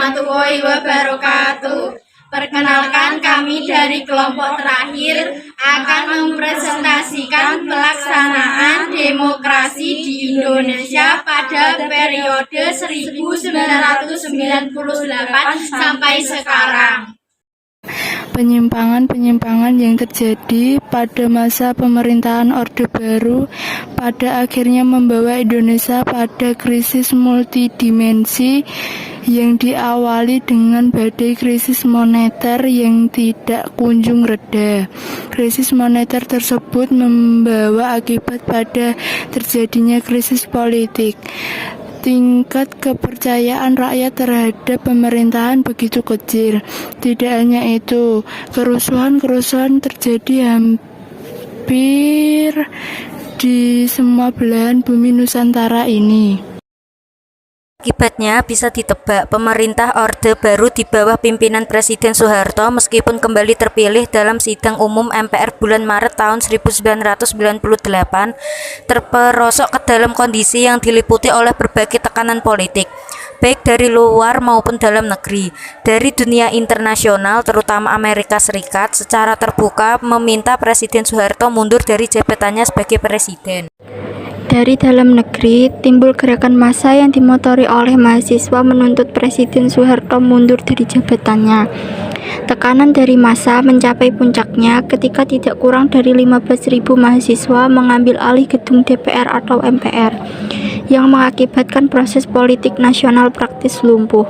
warahmatullahi wabarakatuh. Perkenalkan, kami dari kelompok terakhir akan mempresentasikan pelaksanaan demokrasi di Indonesia pada periode 1998 sampai sekarang. Penyimpangan-penyimpangan yang terjadi pada masa pemerintahan Orde Baru pada akhirnya membawa Indonesia pada krisis multidimensi yang diawali dengan badai krisis moneter yang tidak kunjung reda. Krisis moneter tersebut membawa akibat pada terjadinya krisis politik. Tingkat kepercayaan rakyat terhadap pemerintahan begitu kecil. Tidak hanya itu, kerusuhan-kerusuhan terjadi hampir di semua belahan bumi Nusantara ini. Akibatnya bisa ditebak, pemerintah Orde Baru di bawah pimpinan Presiden Soeharto meskipun kembali terpilih dalam sidang umum MPR bulan Maret tahun 1998 terperosok ke dalam kondisi yang diliputi oleh berbagai tekanan politik, baik dari luar maupun dalam negeri. Dari dunia internasional, terutama Amerika Serikat, secara terbuka meminta Presiden Soeharto mundur dari jabatannya sebagai presiden. Dari dalam negeri, timbul gerakan massa yang dimotori oleh mahasiswa menuntut Presiden Soeharto mundur dari jabatannya. Tekanan dari massa mencapai puncaknya ketika tidak kurang dari 15.000 mahasiswa mengambil alih gedung DPR atau MPR, yang mengakibatkan proses politik nasional praktis lumpuh.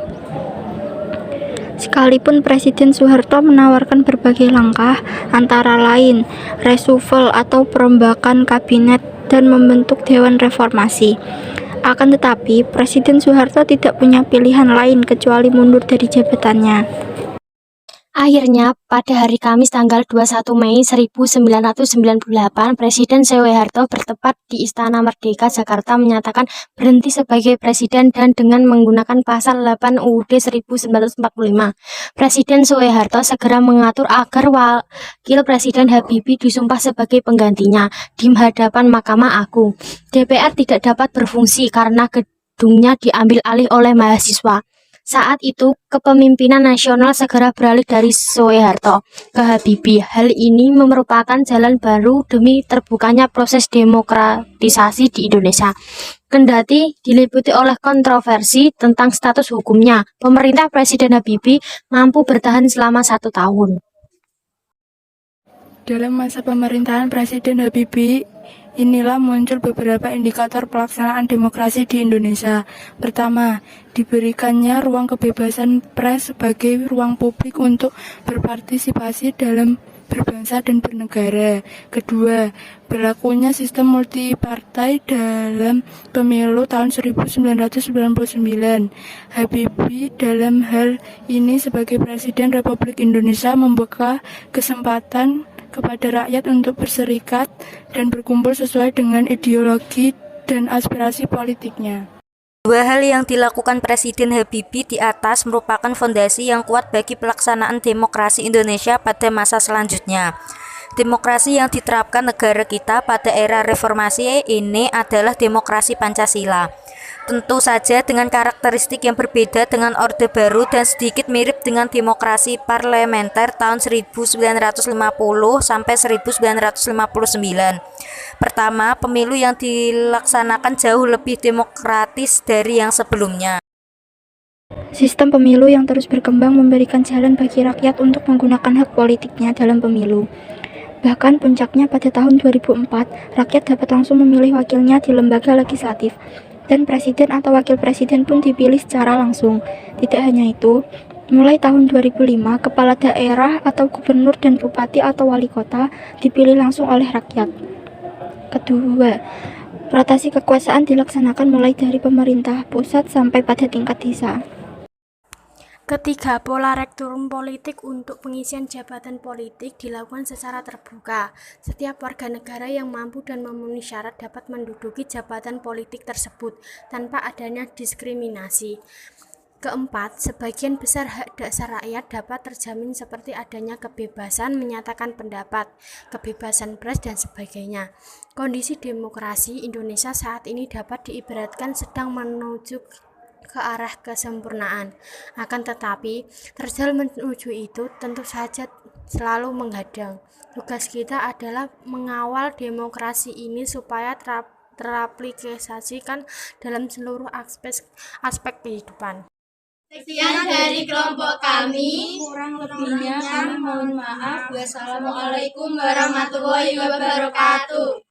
Sekalipun Presiden Soeharto menawarkan berbagai langkah, antara lain reshuffle atau perombakan kabinet dan membentuk Dewan Reformasi. Akan tetapi, Presiden Soeharto tidak punya pilihan lain kecuali mundur dari jabatannya. Akhirnya, pada hari Kamis tanggal 21 Mei 1998, Presiden Soeharto bertempat di Istana Merdeka, Jakarta menyatakan berhenti sebagai presiden dan dengan menggunakan pasal 8 UUD 1945. Presiden Soeharto segera mengatur agar Wakil Presiden Habibie disumpah sebagai penggantinya di hadapan Mahkamah Agung. DPR tidak dapat berfungsi karena gedungnya diambil alih oleh mahasiswa. Saat itu, kepemimpinan nasional segera beralih dari Soeharto ke Habibie. Hal ini merupakan jalan baru demi terbukanya proses demokratisasi di Indonesia. Kendati diliputi oleh kontroversi tentang status hukumnya, pemerintah Presiden Habibie mampu bertahan selama 1 tahun. Dalam masa pemerintahan Presiden Habibie, inilah muncul beberapa indikator pelaksanaan demokrasi di Indonesia. Pertama, diberikannya ruang kebebasan pers sebagai ruang publik untuk berpartisipasi dalam berbangsa dan bernegara. Kedua, berlakunya sistem multipartai dalam pemilu tahun 1999. Habibie dalam hal ini sebagai Presiden Republik Indonesia membuka kesempatan kepada rakyat untuk berserikat dan berkumpul sesuai dengan ideologi dan aspirasi politiknya. Dua hal yang dilakukan Presiden Habibie di atas merupakan fondasi yang kuat bagi pelaksanaan demokrasi Indonesia pada masa selanjutnya. Demokrasi yang diterapkan negara kita pada era reformasi ini adalah demokrasi Pancasila. Tentu saja dengan karakteristik yang berbeda dengan Orde Baru dan sedikit mirip dengan demokrasi parlementer tahun 1950 sampai 1959. Pertama, pemilu yang dilaksanakan jauh lebih demokratis dari yang sebelumnya. Sistem pemilu yang terus berkembang memberikan jalan bagi rakyat untuk menggunakan hak politiknya dalam pemilu. Bahkan puncaknya pada tahun 2004, rakyat dapat langsung memilih wakilnya di lembaga legislatif, dan presiden atau wakil presiden pun dipilih secara langsung. Tidak hanya itu, mulai tahun 2005, kepala daerah atau gubernur dan bupati atau wali kota dipilih langsung oleh rakyat. Kedua, rotasi kekuasaan dilaksanakan mulai dari pemerintah pusat sampai pada tingkat desa. Ketiga, pola rekrutmen politik untuk pengisian jabatan politik dilakukan secara terbuka. Setiap warga negara yang mampu dan memenuhi syarat dapat menduduki jabatan politik tersebut tanpa adanya diskriminasi. Keempat, sebagian besar hak dasar rakyat dapat terjamin seperti adanya kebebasan menyatakan pendapat, kebebasan pers, dan sebagainya. Kondisi demokrasi Indonesia saat ini dapat diibaratkan sedang menuju ke arah kesempurnaan. Akan tetapi, terjal menuju itu tentu saja selalu menghadang. Tugas kita adalah mengawal demokrasi ini supaya teraplikasikan dalam seluruh aspek kehidupan. Sekian dari kelompok kami. Kurang lebihnya kami mohon maaf. Wassalamualaikum warahmatullahi wabarakatuh.